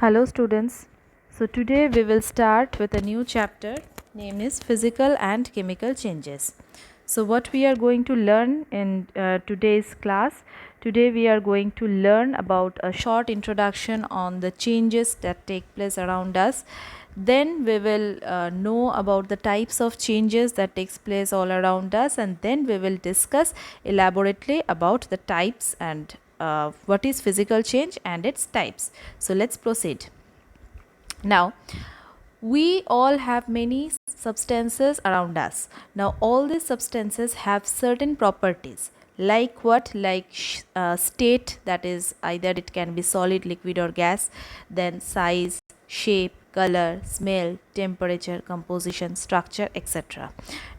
Hello students. So today we will start with a new chapter named is physical and chemical changes. So what we are going to learn in today's class, today we are going to learn about a short introduction on the changes that take place around us. Then we will know about the types of changes that takes place all around us, and then we will discuss elaborately about the types and what is physical change and its types. So let's proceed. Now, we all have many substances around us. Now, all these substances have certain properties. Like what? Like state, that is, either it can be solid, liquid, or gas, then size, shape, color, smell, temperature, composition, structure, etc.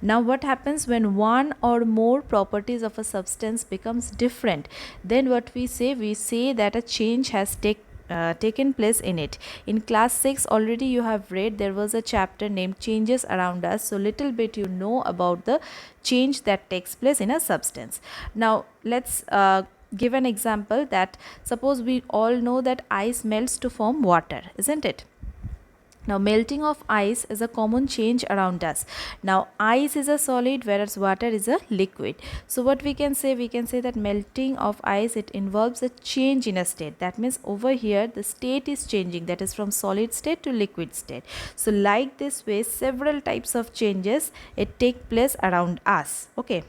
Now, what happens when one or more properties of a substance becomes different? Then what we say? We say that a change has taken place in it. In class 6 already you have read, there was a chapter named changes around us, so little bit you know about the change that takes place in a substance. Now let's give an example. That suppose we all know that ice melts to form water, isn't it? Now, melting of ice is a common change around us. Now, ice is a solid whereas water is a liquid. So, what we can say? We can say that melting of ice, it involves a change in a state. That means over here the state is changing, that is from solid state to liquid state. So, like this way, several types of changes it take place around us. Okay.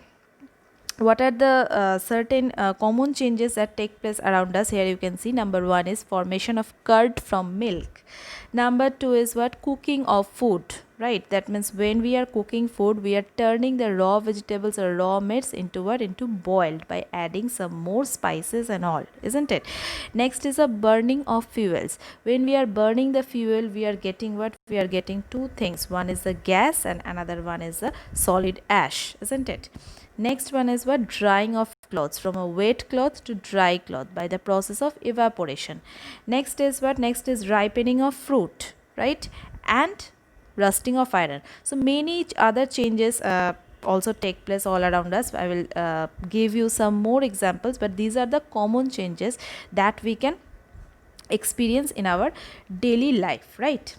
What are the certain common changes that take place around us? Here you can see number 1 is formation of curd from milk. Number 2 is what? Cooking of food, right? That means when we are cooking food, we are turning the raw vegetables or raw meats into what? Into boiled by adding some more spices and all, isn't it? Next is a burning of fuels. When we are burning the fuel, we are getting what? We are getting two things. One is the gas and another one is the solid ash, isn't it? Next one is what? Drying of clothes, from a wet cloth to dry cloth by the process of evaporation. Next is what? Next is ripening of fruit, right? And rusting of iron. So many other changes also take place all around us. I will give you some more examples, but these are the common changes that we can experience in our daily life, right?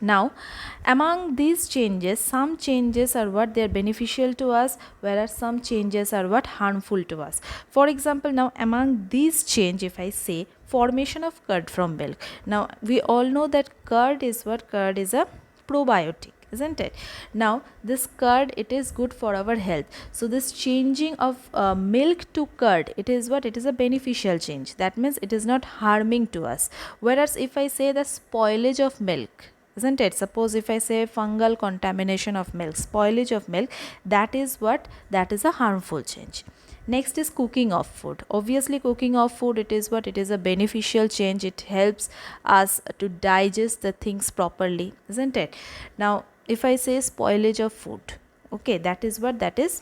Now, among these changes, some changes are what? They're beneficial to us, whereas some changes are what? Harmful to us. For example, now among these change, if I say formation of curd from milk. Now, we all know that curd is what? Curd is a probiotic, isn't it? Now this curd, it is good for our health. So this changing of milk to curd, it is what? It is a beneficial change. That means it is not harming to us. Whereas if I say the spoilage of milk, isn't it? Suppose if I say fungal contamination of milk, spoilage of milk, that is what? That is a harmful change. Next is cooking of food. Obviously cooking of food, it is what? It is a beneficial change. It helps us to digest the things properly, isn't it? Now if I say spoilage of food, okay, that is what? That is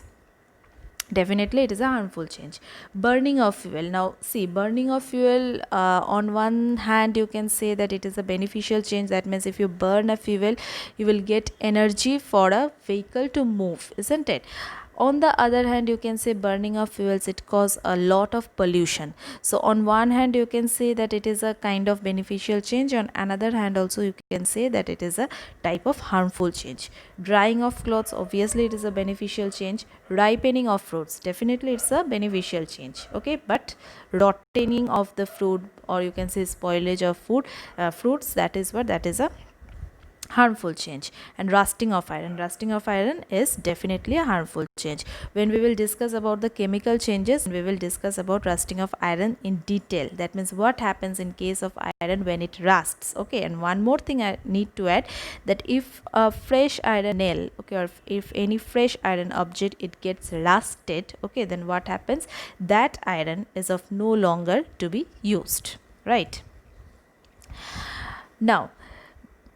definitely it is a harmful change. Burning of fuel. Now see, burning of fuel, on one hand you can say that it is a beneficial change. That means if you burn a fuel, you will get energy for a vehicle to move, isn't it? On the other hand, you can say burning of fuels, it cause a lot of pollution. So on one hand you can say that it is a kind of beneficial change, on another hand also you can say that it is a type of harmful change. Drying of clothes, obviously it is a beneficial change. Ripening of fruits, definitely it's a beneficial change, okay. But rotting of the fruit, or you can say spoilage of food, fruits, that is what? That is a harmful change. And rusting of iron, rusting of iron is definitely a harmful change. When we will discuss about the chemical changes, we will discuss about rusting of iron in detail. That means what happens in case of iron when it rusts, okay. And one more thing I need to add, that if a fresh iron nail, okay, or if any fresh iron object it gets rusted, okay, then what happens? That iron is of no longer to be used, right? Now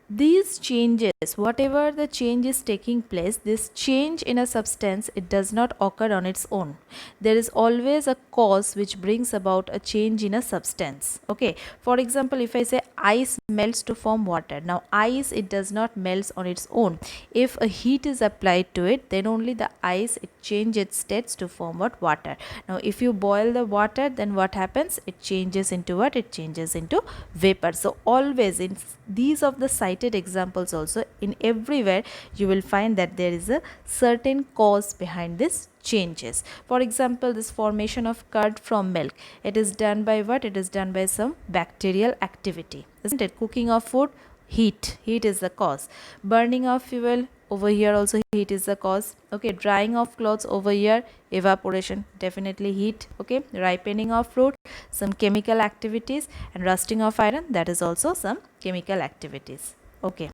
these changes, whatever the change is taking place, this change in a substance, it does not occur on its own. There is always a cause which brings about a change in a substance, okay. For example, if I say ice melts to form water. Now ice, it does not melt on its own. If a heat is applied to it, then only the ice, it changes its states to form what? Water. Now if you boil the water, then what happens? It changes into what? It changes into vapor. So always in these of the cited examples also, in everywhere you will find that there is a certain cause behind this changes. For example, this formation of curd from milk, it is done by what? It is done by some bacterial activity, isn't it? Cooking of food, heat is the cause. Burning of fuel, over here also heat is the cause. Okay, drying of clothes, over here evaporation, definitely heat. Okay, ripening of fruit, some chemical activities, and rusting of iron, that is also some chemical activities. Okay,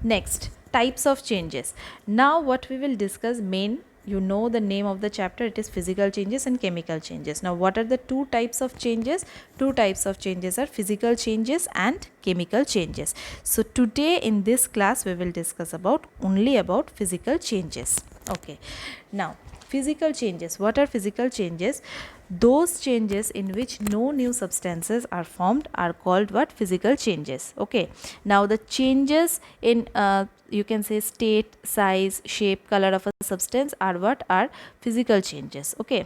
next, types of changes. Now what we will discuss, main, you know the name of the chapter, it is physical changes and chemical changes. Now what are the two types of changes? Two types of changes are physical changes and chemical changes. So today in this class we will discuss about only about physical changes. Okay, now physical changes. What are physical changes? Those changes in which no new substances are formed are called what? Physical changes. Okay, now the changes in you can say state, size, shape, color of a substance are what? Are physical changes. Okay,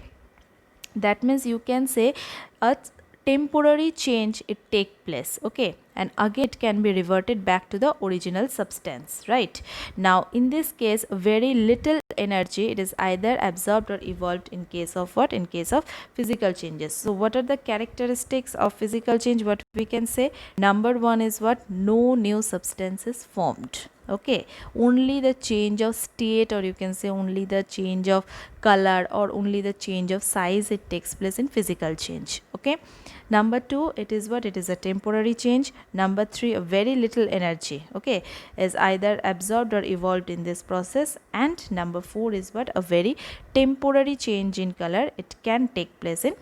that means you can say a temporary change, it take place. Okay, and again it can be reverted back to the original substance, right? Now in this case, very little energy, it is either absorbed or evolved in case of what? In case of physical changes. So what are the characteristics of physical change? What we can say, number one is what? No new substance is formed. Okay, only the change of state, or you can say only the change of color, or only the change of size, it takes place in physical change. Okay, number two, it is what? It is a temporary change. Number three, a very little energy, okay, is either absorbed or evolved in this process. And number four is what? A very temporary change in color, it can take place in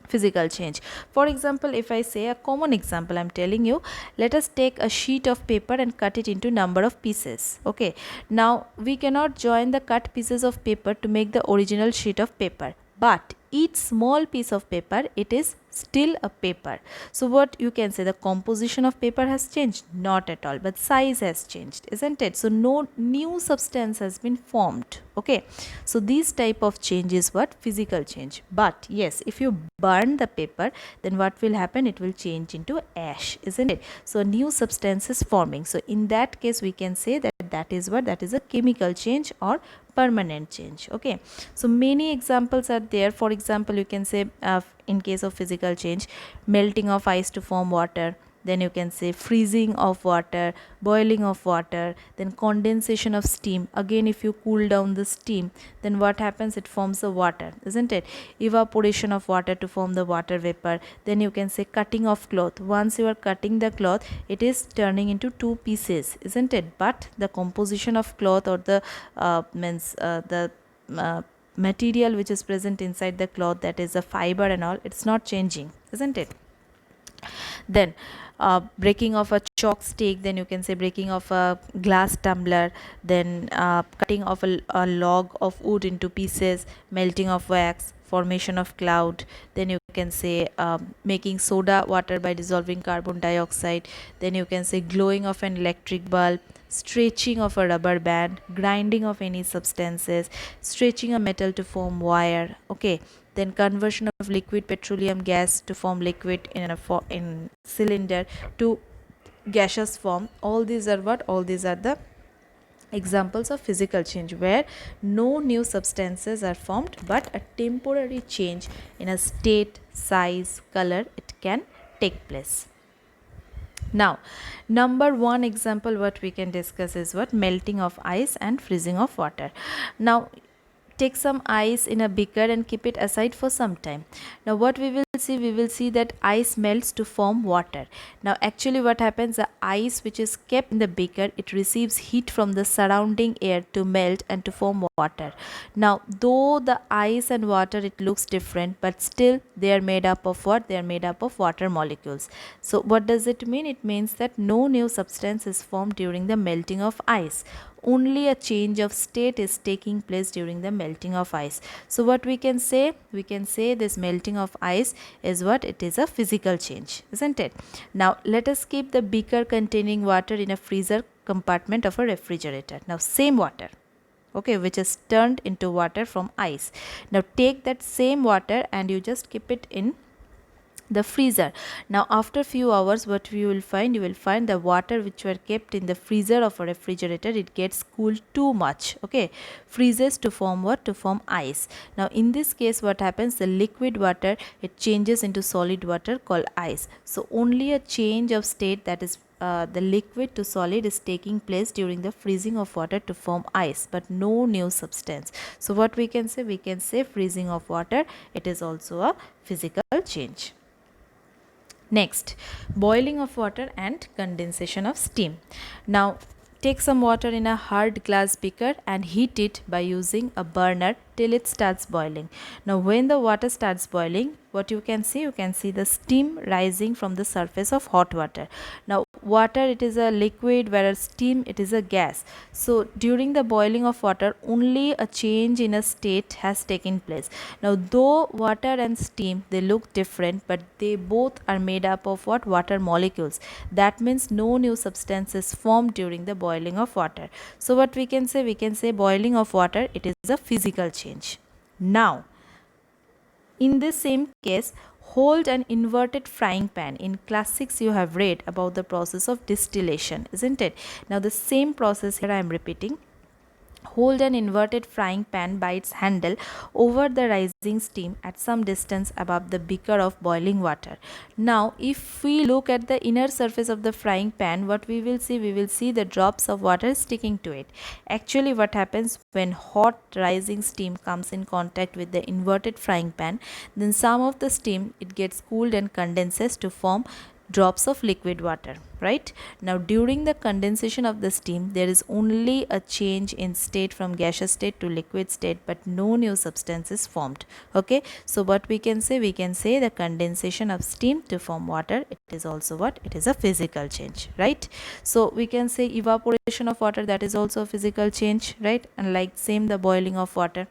physical change. For example, if I say a common example, I'm telling you, let us take a sheet of paper and cut it into number of pieces. Okay, now we cannot join the cut pieces of paper to make the original sheet of paper, but each small piece of paper, it is still a paper. So what you can say, the composition of paper has changed? Not at all, but size has changed, isn't it? So no new substance has been formed. Okay, so this type of change is what? Physical change. But yes, if you burn the paper, then what will happen? It will change into ash, isn't it? So a new substance is forming. So in that case we can say that that is what? That is a chemical change or permanent change. Okay, so many examples are there. For example, you can say in case of physical change, melting of ice to form water, then you can say freezing of water, boiling of water, then condensation of steam. Again, if you cool down the steam, then what happens? It forms the water, isn't it? Evaporation of water to form the water vapor. Then you can say cutting of cloth. Once you are cutting the cloth, it is turning into two pieces, isn't it? But the composition of cloth, or the material which is present inside the cloth, that is the fiber and all, it's not changing, isn't it? Then breaking of a chalk stick, then you can say breaking of a glass tumbler, then cutting of a log of wood into pieces, melting of wax, formation of cloud. Then you can say making soda water by dissolving carbon dioxide. Then you can say glowing of an electric bulb, stretching of a rubber band, grinding of any substances, stretching a metal to form wire. Okay, then conversion of liquid petroleum gas to form liquid in in cylinder to gaseous form. All these are what? All these are the examples of physical change where no new substances are formed, but a temporary change in a state, size, color, it can take place. Now, number one example what we can discuss is what? Melting of ice and freezing of water. Now take some ice in a beaker and keep it aside for some time. Now what we will see? We will see that ice melts to form water. Now actually what happens, the ice which is kept in the beaker, it receives heat from the surrounding air to melt and to form water. Now though the ice and water, it looks different, but still they are made up of what? They are made up of water molecules. So what does it mean? It means that no new substance is formed during the melting of ice. only a change of state is taking place during the melting of ice. So what we can say? We can say this melting of ice is what? It is a physical change, isn't it? Now let us keep the beaker containing water in a freezer compartment of a refrigerator. Now same water, okay, which is turned into water from ice. Now take that same water and you just keep it in the freezer. Now after few hours, what we will find? You will find the water which were kept in the freezer of a refrigerator, it gets cooled too much, okay, freezes to form what? To form ice. Now in this case, what happens? The liquid water, it changes into solid water called ice. So only a change of state, that is the liquid to solid, is taking place during the freezing of water to form ice, but no new substance. So what we can say? We can say freezing of water, it is also a physical change. Next, boiling of water and condensation of steam. Now take some water in a hard glass beaker and heat it by using a burner till it starts boiling. Now when the water starts boiling, what you can see? You can see the steam rising from the surface of hot water. Now water, it is a liquid, whereas steam, it is a gas. So during the boiling of water, only a change in a state has taken place. Now though water and steam, they look different, but they both are made up of what? Water molecules. That means no new substance is formed during the boiling of water. So what we can say? We can say boiling of water, it is a physical change. Now in this same case, hold an inverted frying pan. In class 6 you have read about the process of distillation, isn't it? Now the same process here I am repeating. Hold an inverted frying pan by its handle over the rising steam at some distance above the beaker of boiling water. Now if we look at the inner surface of the frying pan, what we will see? We will see the drops of water sticking to it. Actually what happens when hot rising steam comes in contact with the inverted frying pan, then some of the steam, it gets cooled and condenses to form drops of liquid water, right? Now during the condensation of the steam, there is only a change in state from gaseous state to liquid state, but no new substance is formed, okay? So what we can say? We can say the condensation of steam to form water, it is also what? It is a physical change, right? So we can say evaporation of water, that is also a physical change, right? And like same, the boiling of water,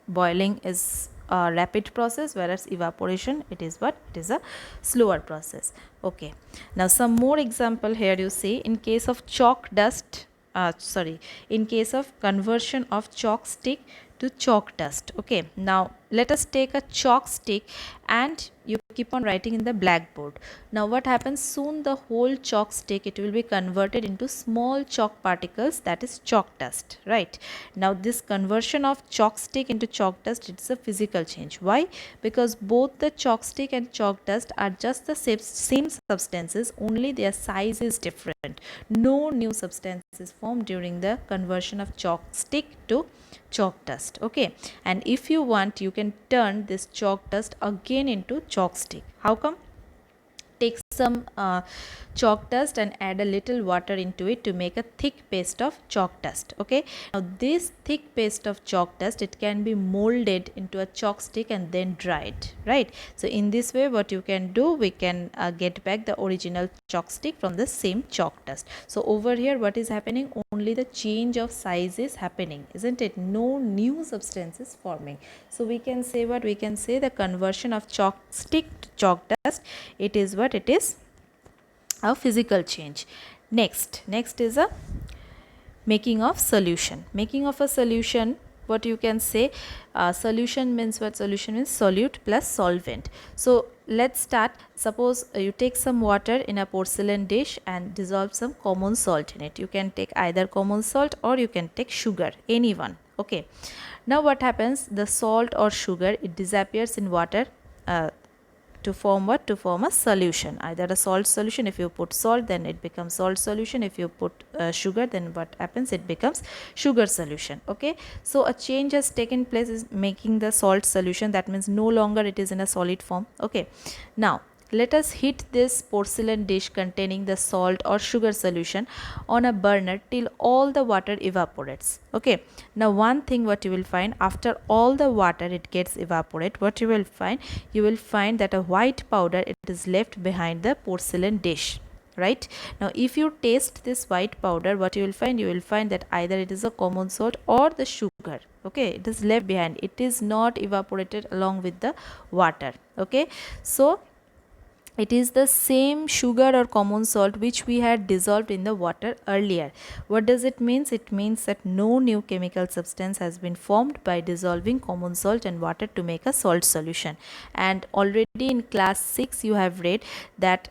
boiling is a rapid process, whereas evaporation, it is what? It is a slower process, okay? Now some more example here. You see, in case of chalk dust, in case of conversion of chalk stick to chalk dust, okay? Now let us take a chalk stick and you keep on writing in the blackboard. Now what happens? Soon the whole chalk stick, it will be converted into small chalk particles, that is chalk dust, right? Now this conversion of chalk stick into chalk dust, it's a physical change. Why? Because both the chalk stick and chalk dust are just the same substances, only their size is different. No new substance is formed during the conversion of chalk stick to chalk dust, okay? And if you want, you can turn this chalk dust again into chalk stick. How come? Take some chalk dust and add a little water into it to make a thick paste of chalk dust, okay? Now this thick paste of chalk dust, it can be molded into a chalk stick and then dried, right? So in this way, what you can do, we can get back the original chalk stick from the same chalk dust. So over here, what is happening? Only the change of size is happening, isn't it? No new substance is forming. So we can say what? We can say the conversion of chalk stick to chalk dust, it is what? It is a physical change. Next is a making of solution. Making of a solution, what you can say? Solution means what? Solution means solute plus solvent. So let's start. Suppose you take some water in a porcelain dish and dissolve some common salt in it. You can take either common salt or you can take sugar, any one, okay? Now what happens? The salt or sugar, it disappears in water to form what? To form a solution, either a salt solution. If you put salt, then it becomes salt solution. If you put sugar, then what happens? It becomes sugar solution, okay? So a change has taken place, is making the salt solution. That means no longer it is in a solid form, okay? Now let us heat this porcelain dish containing the salt or sugar solution on a burner till all the water evaporates, okay? Now one thing what you will find, after all the water it gets evaporate, what you will find? You will find that a white powder, it is left behind the porcelain dish, right? Now if you taste this white powder, what you will find? You will find that either it is a common salt or the sugar. Okay, it is left behind, it is not evaporated along with the water. Okay, so it is the same sugar or common salt which we had dissolved in the water earlier. What does it means? It means that no new chemical substance has been formed by dissolving common salt and water to make a salt solution. And already in class 6 you have read that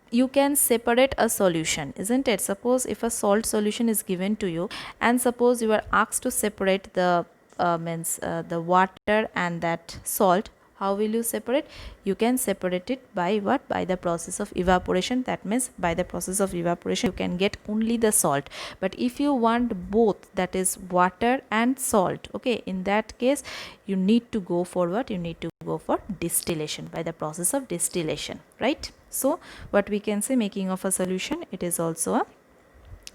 you can separate a solution, isn't it? Suppose if a salt solution is given to you, and suppose you are asked to separate the the water and that salt, how will you separate? You can separate it by what? By the process of evaporation. That means by the process of evaporation you can get only the salt. But if you want both, that is water and salt, okay, in that case you need to go for what? You need to go for distillation, by the process of distillation, right? So what we can say, making of a solution, it is also a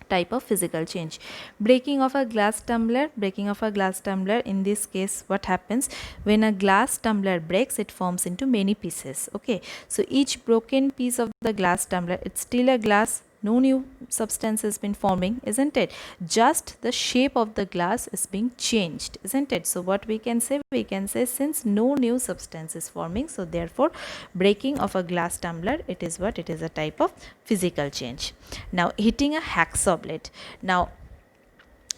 type of physical change. Breaking of a glass tumbler. Breaking of a glass tumbler, in this case what happens? When a glass tumbler breaks, it forms into many pieces. Okay, so each broken piece of the glass tumbler, it's still a glass, no new substance has been forming, isn't it? Just the shape of the glass is being changed, isn't it? So what we can say? We can say, since no new substance is forming, so therefore breaking of a glass tumbler, it is what? It is a type of physical change. Now hitting a hacksaw blade. Now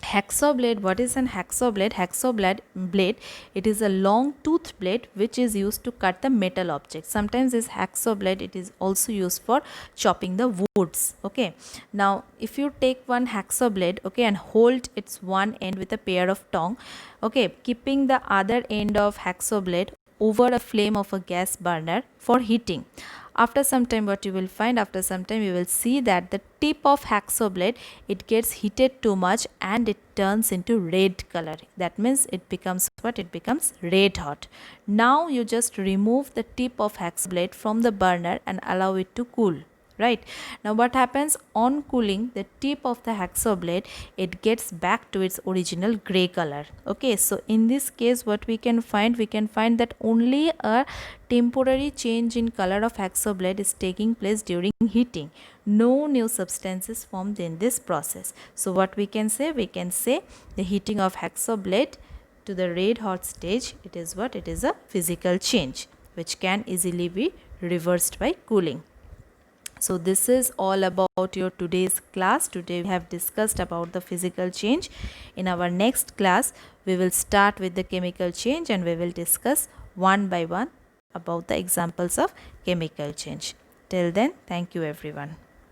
hacksaw blade, what is an hacksaw blade? Hacksaw blade, it is a long tooth blade which is used to cut the metal objects. Sometimes this hacksaw blade, it is also used for chopping the woods. Okay, now if you take one hacksaw blade, okay, and hold its one end with a pair of tongue, okay, keeping the other end of hacksaw blade over a flame of a gas burner for heating. After some time, what you will find? After some time you will see that the tip of hacksaw blade, it gets heated too much and it turns into red color. That means it becomes what? It becomes red hot. Now you just remove the tip of hacksaw blade from the burner and allow it to cool. Right, now what happens? On cooling, the tip of the hacksaw blade, it gets back to its original gray color. Okay, so in this case what we can find? We can find that only a temporary change in color of hacksaw blade is taking place during heating. No new substance is formed in this process. So what we can say? We can say the heating of hacksaw blade to the red hot stage, it is what? It is a physical change which can easily be reversed by cooling. So this is all about your today's class. Today we have discussed about the physical change. In our next class, we will start with the chemical change and we will discuss one by one about the examples of chemical change. Till then, thank you everyone.